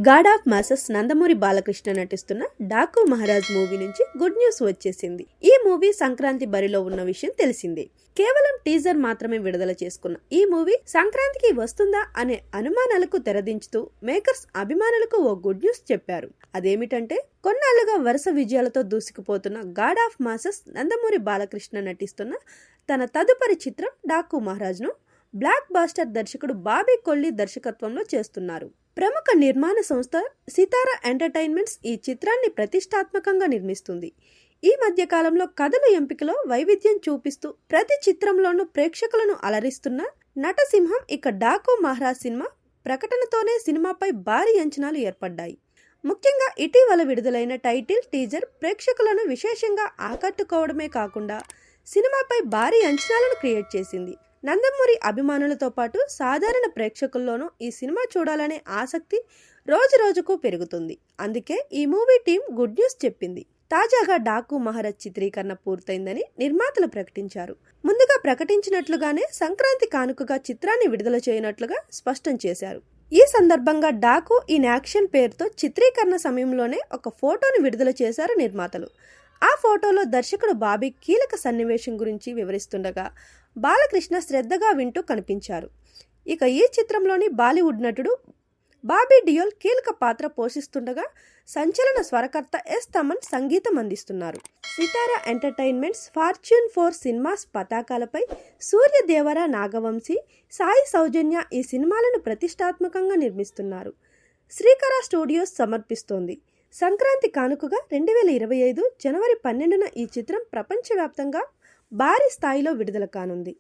God of masses Nandamuri Balakrishna నటిస్తున్న Daaku Maharaj movie నుంచి good news వచ్చేసింది. ఈ మూవీ సంక్రాంతి బరిలో ఉన్న విషయం తెలిసిందే. కేవలం టీజర్ మాత్రమే విడుదల చేసుకున్న ఈ మూవీ సంక్రాంతికి వస్తుందా అనే అనుమానాలకు తెరదించుతూ మేకర్స్ అభిమానులకు ఓ గుడ్ న్యూస్ చెప్పారు. అదేమిటంటే కొన్నాళ్లుగా వరుస విజయాలతో దూసుకుపోతున్న god of masses Nandamuri Balakrishna నటిస్తున్న తన తదుపరి చిత్రం డాకు మహారాజ్ ను బ్లాక్ బాస్టర్ దర్శకుడు బాబీ కొల్లి దర్శకత్వంలో చేస్తున్నారు. ప్రముఖ నిర్మాణ సంస్థ సితారా ఎంటర్టైన్మెంట్స్ ఈ చిత్రాన్ని ప్రతిష్టాత్మకంగా నిర్మిస్తుంది. ఈ మధ్య కాలంలో కథల ఎంపికలో వైవిధ్యం చూపిస్తూ ప్రతి చిత్రంలోనూ ప్రేక్షకులను అలరిస్తున్న నటసింహం ఇక డాకు మహారాజ్ సినిమా ప్రకటనతోనే సినిమాపై భారీ అంచనాలు ఏర్పడ్డాయి. ముఖ్యంగా ఇటీవల విడుదలైన టైటిల్ టీజర్ ప్రేక్షకులను విశేషంగా ఆకట్టుకోవడమే కాకుండా సినిమాపై భారీ అంచనాలను క్రియేట్ చేసింది. నందమూరి అభిమానులతో పాటు సాధారణ ప్రేక్షకుల్లోనూ ఈ సినిమా చూడాలనే ఆసక్తి రోజు రోజుకు పెరుగుతుంది. అందుకే ఈ మూవీ టీం గుడ్ న్యూస్ చెప్పింది. తాజాగా డాకు మహారాజ్ చిత్రీకరణ పూర్తయిందని నిర్మాతలు ప్రకటించారు. ముందుగా ప్రకటించినట్లుగానే సంక్రాంతి కానుకగా చిత్రాన్ని విడుదల చేయనట్లుగా స్పష్టం చేశారు. ఈ సందర్భంగా డాకు ఇన్ యాక్షన్ పేరుతో చిత్రీకరణ సమయంలోనే ఒక ఫోటోను విడుదల చేశారు నిర్మాతలు. ఆ ఫోటోలో దర్శకుడు బాబీ కీలక సన్నివేశం గురించి వివరిస్తుండగా బాలకృష్ణ శ్రద్ధగా వింటూ కనిపించారు. ఇక ఈ చిత్రంలోని బాలీవుడ్ నటుడు బాబీ డియోల్ కీలక పాత్ర పోషిస్తుండగా సంచలన స్వరకర్త ఎస్ తమన్ సంగీతం అందిస్తున్నారు. సితారా ఎంటర్టైన్మెంట్స్, ఫార్చ్యూన్ 4 సినిమాస్ పతాకాలపై సూర్యదేవర, నాగవంశీ, సాయి సౌజన్య ఈ సినిమాలను ప్రతిష్టాత్మకంగా నిర్మిస్తున్నారు. శ్రీకర స్టూడియోస్ సమర్పిస్తోంది. సంక్రాంతి కానుకగా 2025 జనవరి 12న ఈ చిత్రం ప్రపంచవ్యాప్తంగా భారీ స్థాయిలో విడుదల కానుంది.